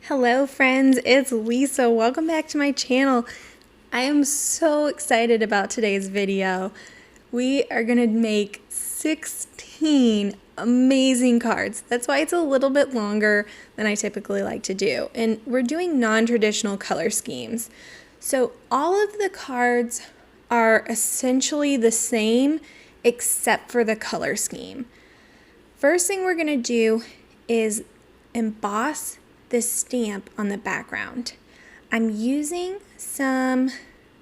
Hello friends, it's Lisa. Welcome back to my channel. I am so excited about today's video. We are going to make 16 amazing cards. That's why it's a little bit longer than I typically like to do. And we're doing non-traditional color schemes. So all of the cards are essentially the same except for the color scheme. First thing we're going to do is emboss this stamp on the background. I'm using some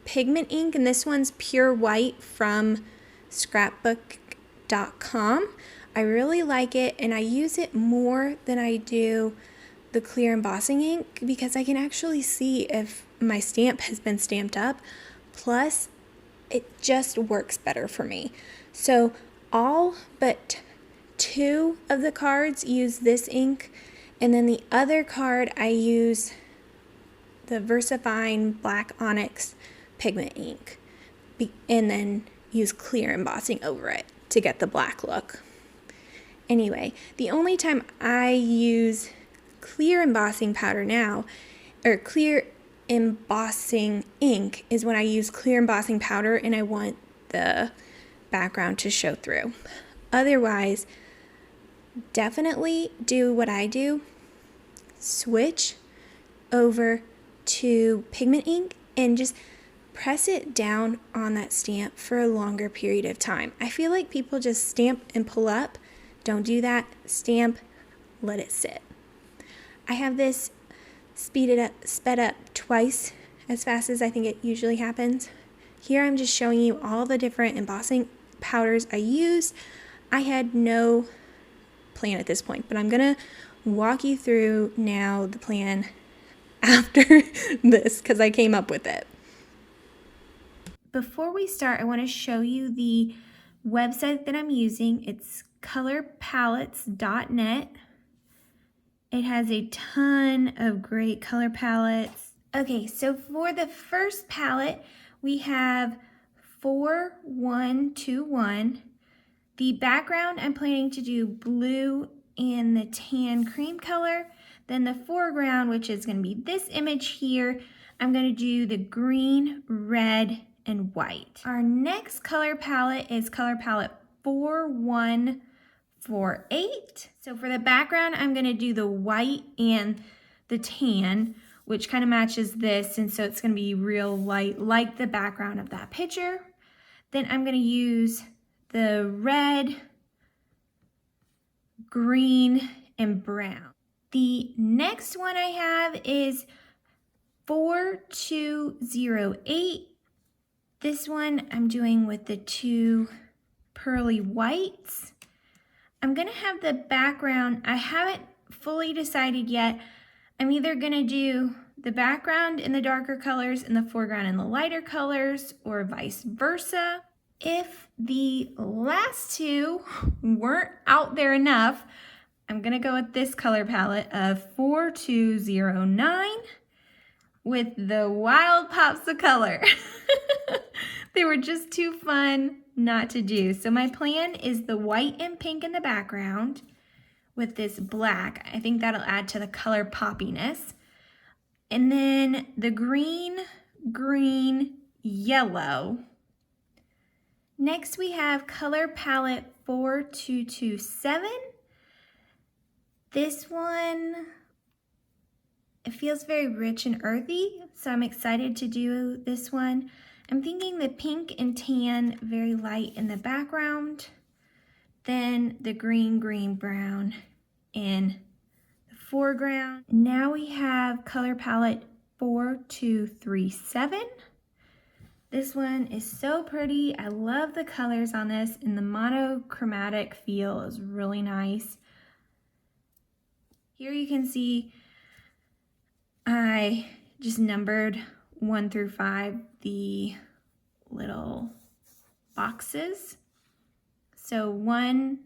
pigment ink, and this one's pure white from scrapbook.com. I really like it, and I use it more than I do the clear embossing ink because I can actually see if my stamp has been stamped up. Plus, it just works better for me. So all but 2 of the cards use this ink, and then the other card I use the VersaFine Black Onyx pigment ink, and then use clear embossing over it to get the black look. Anyway, the only time I use clear embossing powder now, or clear embossing ink, is when I use clear embossing powder and I want the background to show through. Otherwise, definitely do what I do. Switch over to pigment ink and just press it down on that stamp for a longer period of time. I feel like people just stamp and pull up. Don't do that. Stamp, let it sit. I have this sped up twice as fast as I think it usually happens. Here I'm just showing you all the different embossing powders I use. I had no plan at this point, but I'm gonna walk you through now the plan after this because I came up with it. Before we start, I want to show you the website that I'm using. It's colorpalettes.net. It has a ton of great color palettes. Okay, so for the first palette, we have 4121. The background, I'm planning to do blue and the tan cream color. Then the foreground, which is going to be this image here, I'm going to do the green, red, and white. Our next color palette is color palette 4148. So for the background, I'm going to do the white and the tan, which kind of matches this, and so it's going to be real light, like the background of that picture. Then I'm going to use the red, green, and brown. The next one I have is 4208. This one I'm doing with the 2 pearly whites. I'm gonna have the background, I haven't fully decided yet. I'm either gonna do the background in the darker colors and the foreground in the lighter colors, or vice versa. If the last 2 weren't out there enough, I'm gonna go with this color palette of 4209 with the wild pops of color. They were just too fun not to do. So my plan is the white and pink in the background with this black. I think that'll add to the color poppiness. And then the green, green, yellow. Next we have color palette 4227. This one, it feels very rich and earthy, so I'm excited to do this one. I'm thinking the pink and tan, very light in the background. Then the green, green, brown in the foreground. Now we have color palette 4237. This one is so pretty. I love the colors on this, and the monochromatic feel is really nice. Here you can see I just numbered 1 through 5 the little boxes. So 1,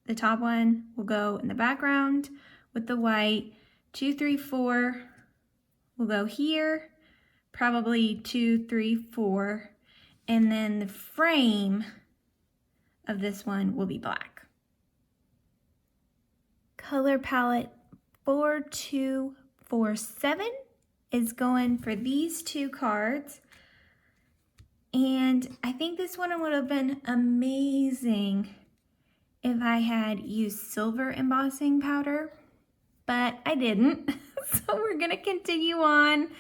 the top one, will go in the background with the white. 2, 3, 4 will go here, probably 2, 3, 4, and then the frame of this one will be black. Color palette 42 for 7 is going for these 2 cards. And I think this one would have been amazing if I had used silver embossing powder, but I didn't. So we're gonna continue on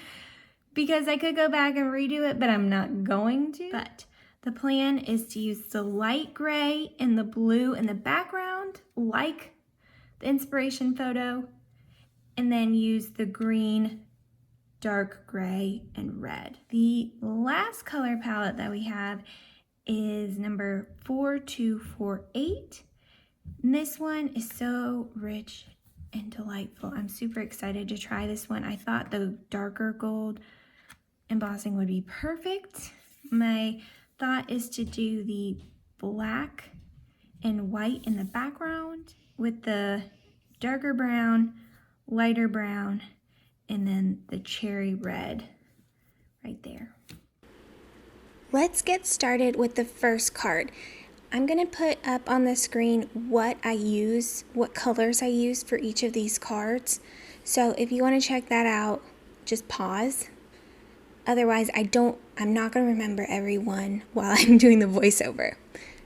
because I could go back and redo it, but I'm not going to. But the plan is to use the light gray and the blue in the background, like the inspiration photo, and then use the green, dark gray, and red. The last color palette that we have is number 4248. And this one is so rich and delightful. I'm super excited to try this one. I thought the darker gold embossing would be perfect. My thought is to do the black and white in the background with the darker brown, lighter brown, and then the cherry red right there. Let's get started with the first card. I'm gonna put up on the screen what I use, what colors I use for each of these cards. So if you wanna check that out, just pause. Otherwise, I'm not gonna remember every one while I'm doing the voiceover.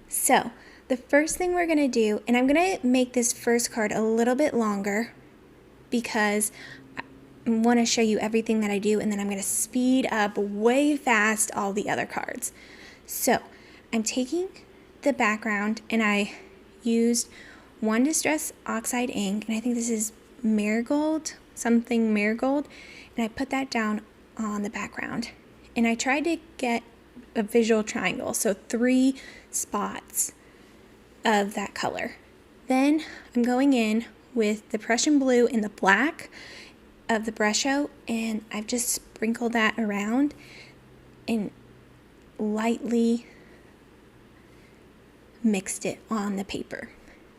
So the first thing we're gonna do, and I'm gonna make this first card a little bit longer because I want to show you everything that I do, and then I'm going to speed up way fast all the other cards. So I'm taking the background, and I used one Distress Oxide ink, and I think this is Marigold, something Marigold, and I put that down on the background. And I tried to get a visual triangle, so 3 spots of that color. Then I'm going in with the Prussian blue and the black of the Brusho, and I've just sprinkled that around and lightly mixed it on the paper.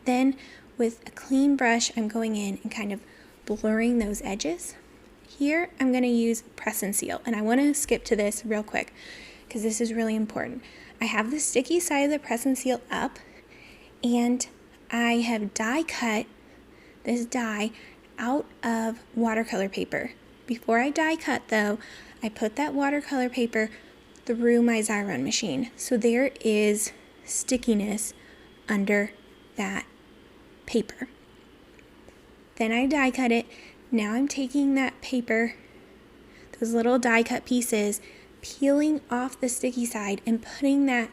Then with a clean brush, I'm going in and kind of blurring those edges. Here I'm going to use Press and Seal, and I want to skip to this real quick because this is really important. I have the sticky side of the Press and Seal up, and I have die cut this die out of watercolor paper. Before I die cut though, I put that watercolor paper through my Xyron machine. So there is stickiness under that paper. Then I die cut it. Now I'm taking that paper, those little die cut pieces, peeling off the sticky side and putting that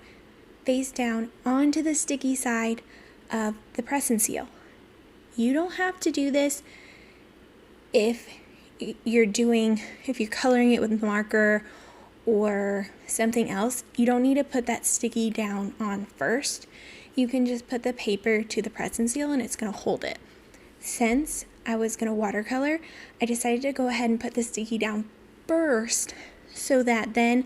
face down onto the sticky side of the Press and Seal. You don't have to do this if you're coloring it with marker or something else. You don't need to put that sticky down on first. You can just put the paper to the Press and Seal and it's going to hold it. Since I was going to watercolor, I decided to go ahead and put the sticky down first so that then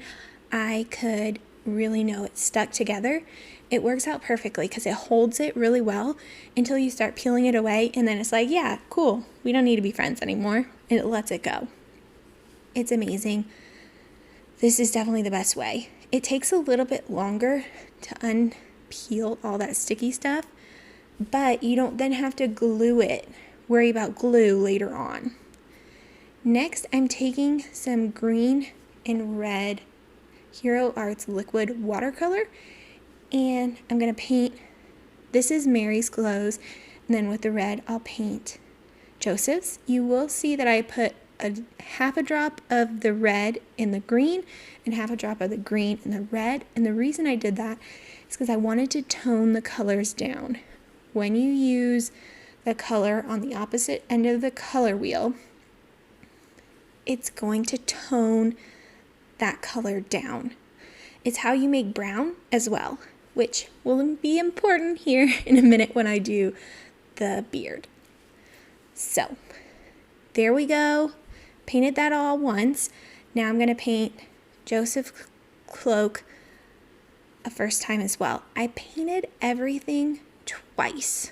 I could really know it's stuck together. It works out perfectly because it holds it really well until you start peeling it away, and then it's like, yeah, cool, we don't need to be friends anymore, and it lets it go. It's amazing. This is definitely the best way. It takes a little bit longer to unpeel all that sticky stuff, but you don't then have to glue it, worry about glue later on. Next, I'm taking some green and red Hero Arts liquid watercolor, and I'm going to paint, this is Mary's clothes, and then with the red I'll paint Joseph's. You will see that I put half a drop of the red in the green and half a drop of the green in the red, and the reason I did that is because I wanted to tone the colors down. When you use the color on the opposite end of the color wheel, it's going to tone that color down. It's how you make brown as well, which will be important here in a minute when I do the beard. So there we go. Painted that all once. Now I'm going to paint Joseph's cloak a first time as well. I painted everything twice.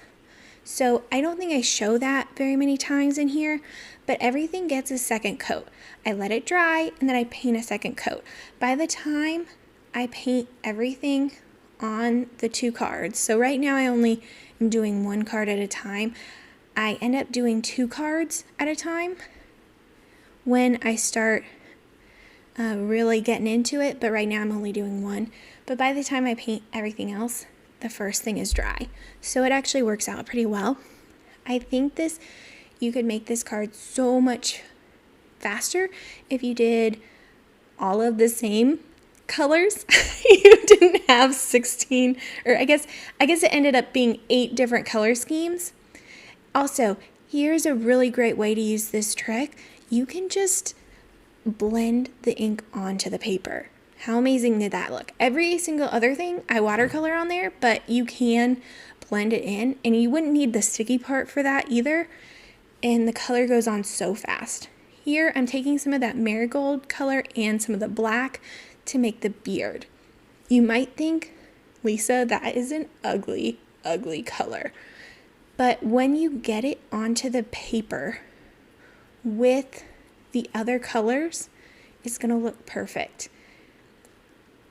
So I don't think I show that very many times in here, but everything gets a second coat. I let it dry and then I paint a second coat. By the time I paint everything on the 2 cards, so right now I only am doing 1 card at a time. I end up doing 2 cards at a time when I start really getting into it, but right now I'm only doing one. But by the time I paint everything else, the first thing is dry. So it actually works out pretty well. I think you could make this card so much faster if you did all of the same colors. You didn't have 16, or I guess it ended up being 8 different color schemes. Also, here's a really great way to use this trick. You can just blend the ink onto the paper. How amazing did that look? Every single other thing I watercolor on there, but you can blend it in, and you wouldn't need the sticky part for that either, and the color goes on so fast. Here I'm taking some of that marigold color and some of the black to make the beard. You might think, Lisa, that is an ugly, ugly color. But when you get it onto the paper with the other colors, it's gonna look perfect.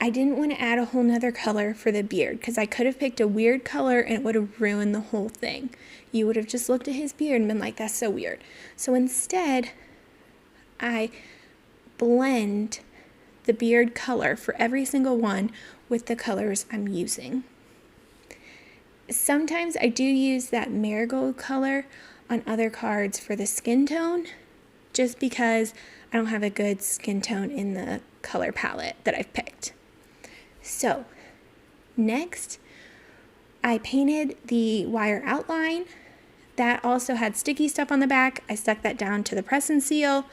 I didn't want to add a whole nother color for the beard because I could have picked a weird color and it would have ruined the whole thing. You would have just looked at his beard and been like, that's so weird. So instead, I blend the beard color for every single one with the colors I'm using. Sometimes I do use that marigold color on other cards for the skin tone, just because I don't have a good skin tone in the color palette that I've picked. So next, I painted the wire outline. That also had sticky stuff on the back. I stuck that down to the press and seal,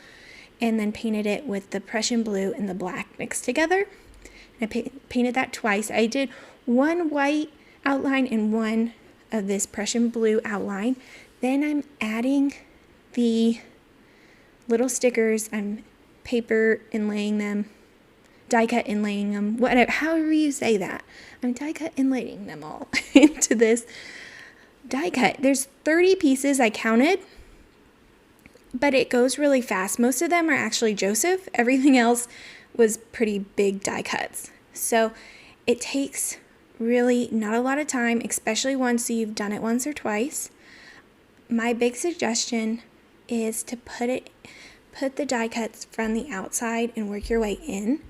and then painted it with the Prussian blue and the black mixed together. And I painted that twice. I did one white outline and one of this Prussian blue outline. Then I'm adding the little stickers. I'm paper inlaying them, die cut inlaying them, whatever, however you say that. I'm die cut inlaying them all into this die cut. There's 30 pieces I counted, but it goes really fast. Most of them are actually Joseph. Everything else was pretty big die cuts. So it takes really not a lot of time, especially once you've done it once or twice. My big suggestion is to put the die cuts from the outside and work your way in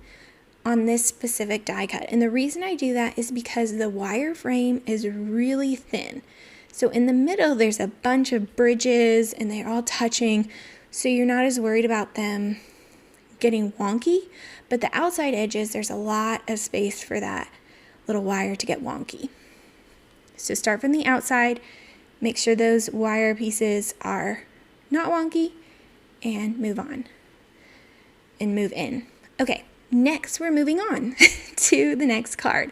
on this specific die cut. And the reason I do that is because the wire frame is really thin. So in the middle, there's a bunch of bridges and they're all touching, so you're not as worried about them getting wonky. But the outside edges, there's a lot of space for that little wire to get wonky. So start from the outside, make sure those wire pieces are not wonky, and move on and move in. Okay, next we're moving on to the next card.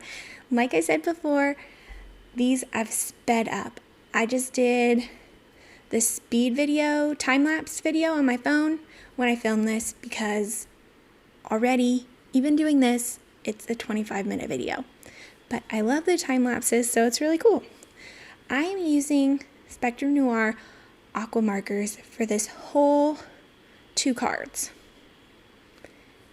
Like I said before, these I've sped up. I just did the speed video, time-lapse video on my phone when I filmed this because already, even doing this, it's a 25-minute video. But I love the time lapses, so it's really cool. I am using Spectrum Noir aqua markers for this whole 2 cards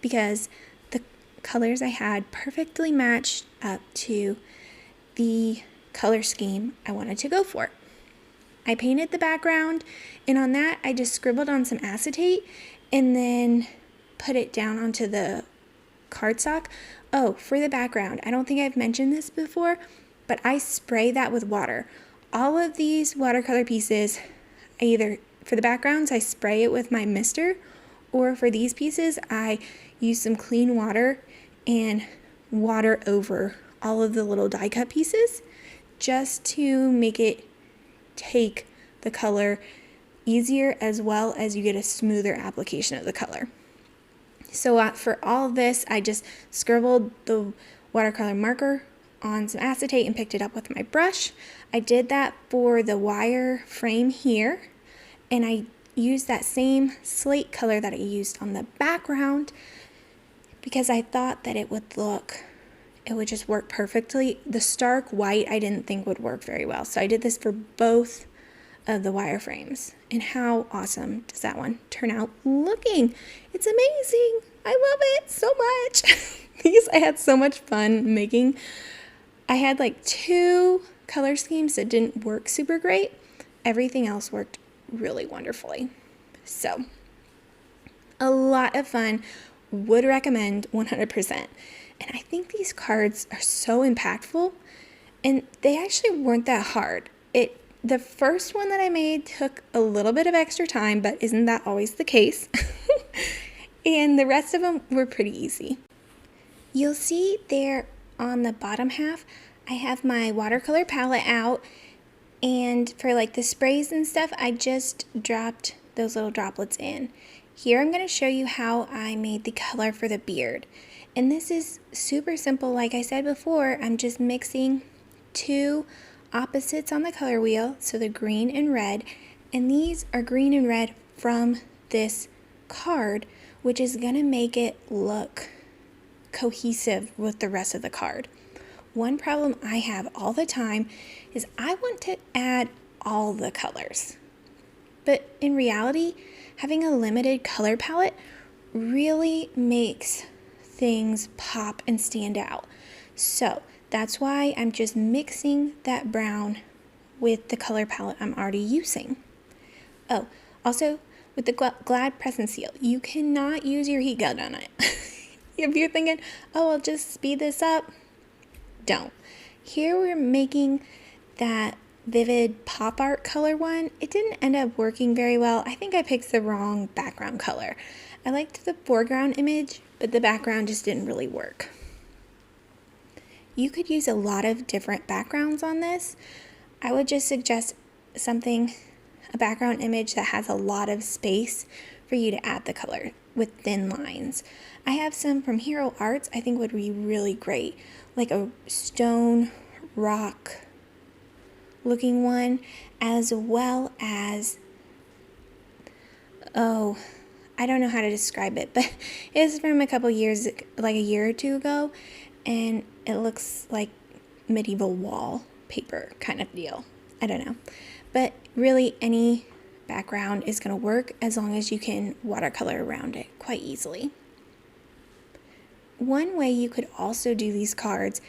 because the colors I had perfectly matched up to the color scheme I wanted to go for. I painted the background, and on that I just scribbled on some acetate and then put it down onto the cardstock. Oh, for the background, I don't think I've mentioned this before, but I spray that with water. All of these watercolor pieces, for the backgrounds, I spray it with my mister, or for these pieces, I use some clean water and water over all of the little die cut pieces just to make it take the color easier, as well as you get a smoother application of the color. So for all of this, I just scribbled the watercolor marker on some acetate and picked it up with my brush. I did that for the wire frame here, and I used that same slate color that I used on the background because I thought that it would just work perfectly. The stark white I didn't think would work very well, so I did this for both of the wire frames. And how awesome does that one turn out looking? It's amazing. I love it so much. These I had so much fun making. I had like 2 color schemes that didn't work super great. Everything else worked really wonderfully. So A lot of fun. Would recommend 100%. And I think these cards are so impactful, and they actually weren't that hard. The first one that I made took a little bit of extra time, but isn't that always the case? And the rest of them were pretty easy. You'll see there on the bottom half, I have my watercolor palette out, and for like the sprays and stuff, I just dropped those little droplets in. Here I'm going to show you how I made the color for the beard. And this is super simple. Like I said before, I'm just mixing two opposites on the color wheel, so the green and red, and these are green and red from this card, which is going to make it look cohesive with the rest of the card. One problem I have all the time is I want to add all the colors, but in reality, having a limited color palette really makes things pop and stand out. So that's why I'm just mixing that brown with the color palette I'm already using. Oh, also with the Glad Press and Seal, you cannot use your heat gun on it. If you're thinking, oh, I'll just speed this up, don't. Here we're making that vivid pop art color one. It didn't end up working very well. I think I picked the wrong background color. I liked the foreground image, but the background just didn't really work. You could use a lot of different backgrounds on this. I would just suggest a background image that has a lot of space for you to add the color with thin lines. I have some from Hero Arts I think would be really great, like a stone rock looking one, as well as, I don't know how to describe it, but it's from a couple years, like a year or two ago, and it looks like medieval wallpaper kind of deal. I don't know. But really any background is going to work as long as you can watercolor around it quite easily. One way you could also do these cards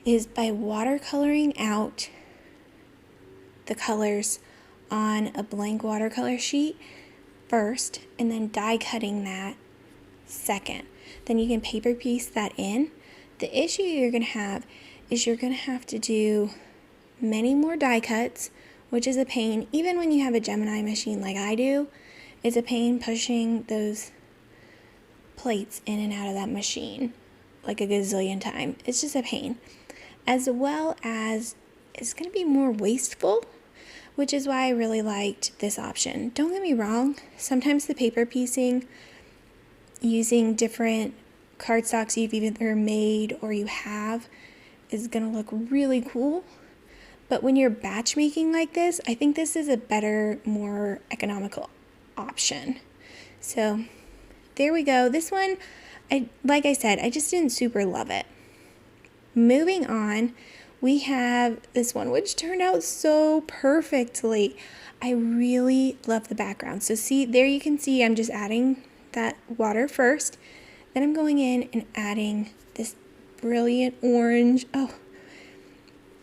is by watercoloring out the colors on a blank watercolor sheet first and then die cutting that second. Then you can paper piece that in. The issue you're going to have is you're going to have to do many more die cuts, which is a pain. Even when you have a Gemini machine like I do, it's a pain pushing those plates in and out of that machine like a gazillion times. It's just a pain. As well as it's going to be more wasteful, which is why I really liked this option. Don't get me wrong, sometimes the paper piecing using different cardstocks you've either made or you have is going to look really cool. But when you're batch making like this, I think this is a better, more economical option. So there we go. This one, like I said, I just didn't super love it. Moving on, we have this one, which turned out so perfectly. I really love the background. So see, there you can see I'm just adding that water first. Then I'm going in and adding this brilliant orange. Oh,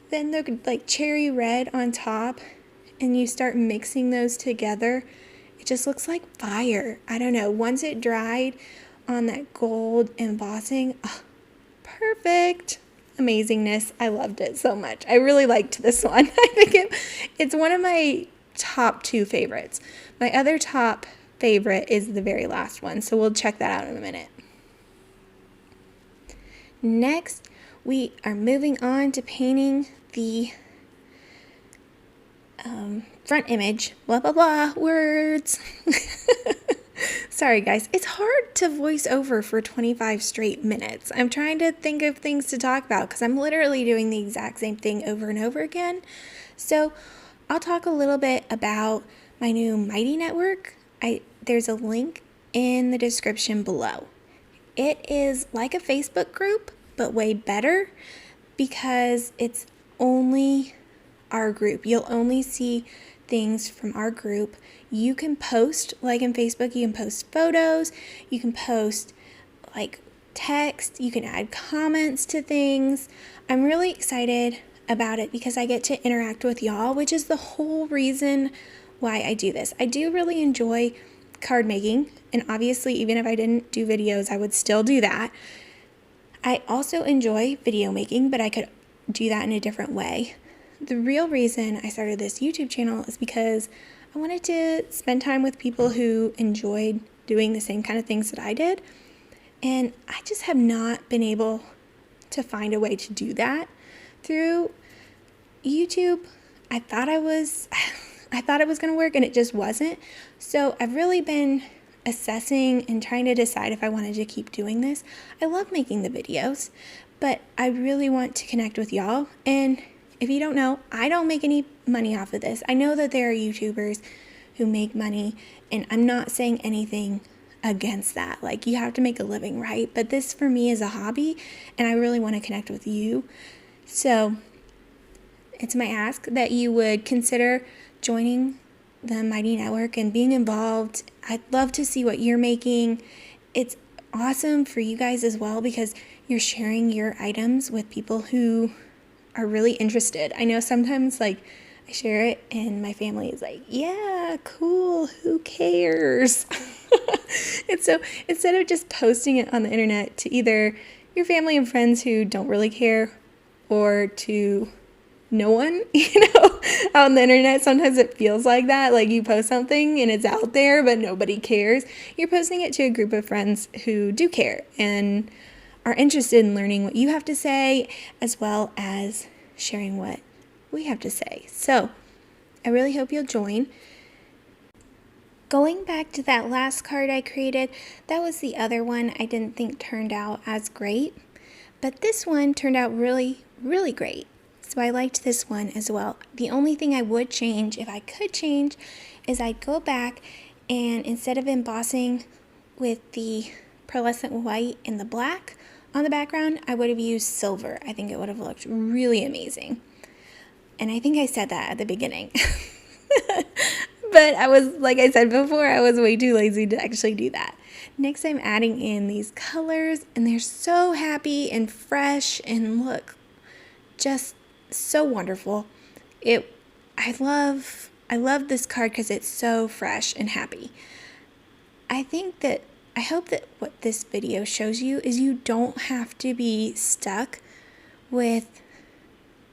then the like cherry red on top, and you start mixing those together. It just looks like fire. I don't know. Once it dried on that gold embossing, perfect. Amazingness. I loved it so much. I really liked this one. I think it's one of my top 2 favorites. My other top favorite is the very last one, so we'll check that out in a minute. Next, we are moving on to painting the front image. Blah, blah, blah, words. Sorry, guys. It's hard to voice over for 25 straight minutes. I'm trying to think of things to talk about because I'm literally doing the exact same thing over and over again. So I'll talk a little bit about my new Mighty Network. There's a link in the description below. It is like a Facebook group, but way better because it's only our group. You'll only see things from our group. You can post, like in Facebook, you can post photos, you can post like text, you can add comments to things. I'm really excited about it because I get to interact with y'all, which is the whole reason why I do this. I do really enjoy card making, and obviously even if I didn't do videos, I would still do that. I also enjoy video making, but I could do that in a different way. The real reason I started this YouTube channel is because I wanted to spend time with people who enjoyed doing the same kind of things that I did. And I just have not been able to find a way to do that through YouTube. I thought it was going to work, and it just wasn't. So I've really been assessing and trying to decide if I wanted to keep doing this. I love making the videos, but I really want to connect with y'all. And if you don't know, I don't make any money off of this. I know that there are YouTubers who make money, and I'm not saying anything against that. Like, you have to make a living, right? But this for me is a hobby, and I really want to connect with you. So it's my ask that you would consider joining the Mighty Network and being involved. I'd love to see what you're making. It's awesome for you guys as well because you're sharing your items with people who are really interested. I know sometimes like I share it and my family is like, yeah, cool, who cares? And so instead of just posting it on the internet to either your family and friends who don't really care or to no one, out on the internet, sometimes it feels like that. Like you post something and it's out there, but nobody cares. You're posting it to a group of friends who do care and are interested in learning what you have to say, as well as sharing what we have to say. So I really hope you'll join. Going back to that last card I created, that was the other one I didn't think turned out as great, but this one turned out really, really great. So I liked this one as well. The only thing I would change, if I could change, is I'd go back and instead of embossing with the pearlescent white and the black on the background, I would have used silver. I think it would have looked really amazing. And I think I said that at the beginning. But I was, like I said before, I was way too lazy to actually do that. Next, I'm adding in these colors, and they're so happy and fresh and look just so wonderful. I love this card because it's so fresh and happy. I hope that what this video shows you is you don't have to be stuck with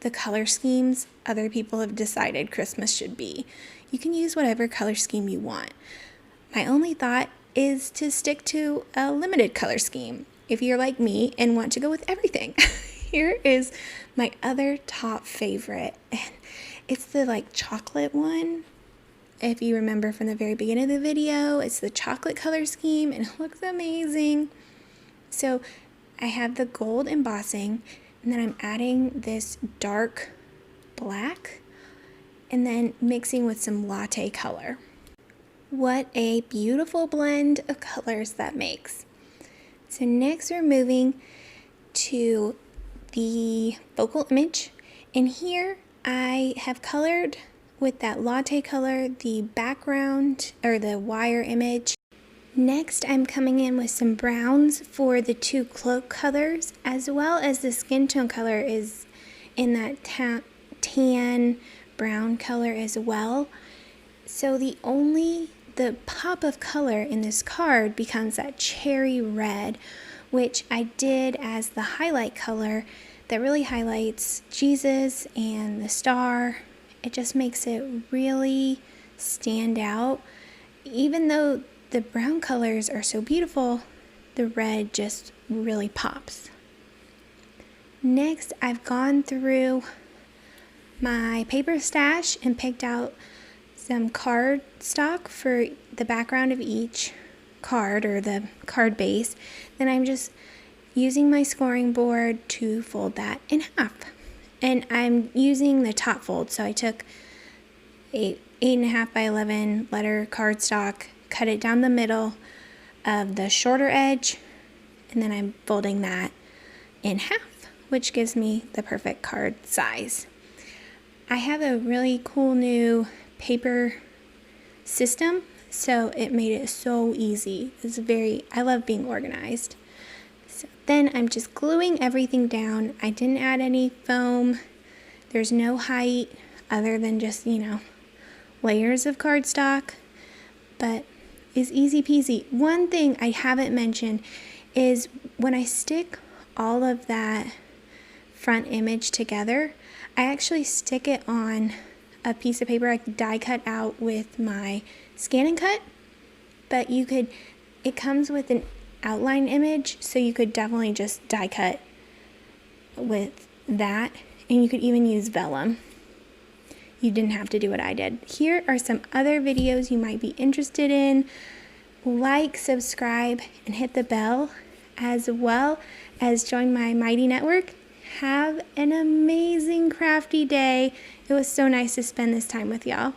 the color schemes other people have decided Christmas should be. You can use whatever color scheme you want. My only thought is to stick to a limited color scheme if you're like me and want to go with everything. Here is my other top favorite, and it's the chocolate one. If you remember from the very beginning of the video, it's the chocolate color scheme and it looks amazing. So I have the gold embossing, and then I'm adding this dark black and then mixing with some latte color. What a beautiful blend of colors that makes. So next we're moving to the focal image, and here I have colored with that latte color the background or the wire image. Next I'm coming in with some browns for the two cloak colors, as well as the skin tone color is in that tan brown color as well. So the pop of color in this card becomes that cherry red, which I did as the highlight color that really highlights Jesus and the star. It just makes it really stand out. Even though the brown colors are so beautiful, the red just really pops. Next, I've gone through my paper stash and picked out some card stock for the background of each card or the card base. Then I'm just using my scoring board to fold that in half. And I'm using the top fold, so I took a 8.5 by 11 letter cardstock, cut it down the middle of the shorter edge, and then I'm folding that in half, which gives me the perfect card size. I have a really cool new paper system, so it made it so easy. I love being organized. So then I'm just gluing everything down. I didn't add any foam. There's no height other than just, layers of cardstock. But is easy peasy. One thing I haven't mentioned is when I stick all of that front image together, I actually stick it on a piece of paper I die cut out with my Scan and Cut, but it comes with an outline image, so you could definitely just die cut with that, and you could even use vellum. You didn't have to do what I did. Here are some other videos you might be interested in. Like, subscribe, and hit the bell, as well as join my Mighty Network. Have an amazing crafty day. It was so nice to spend this time with y'all.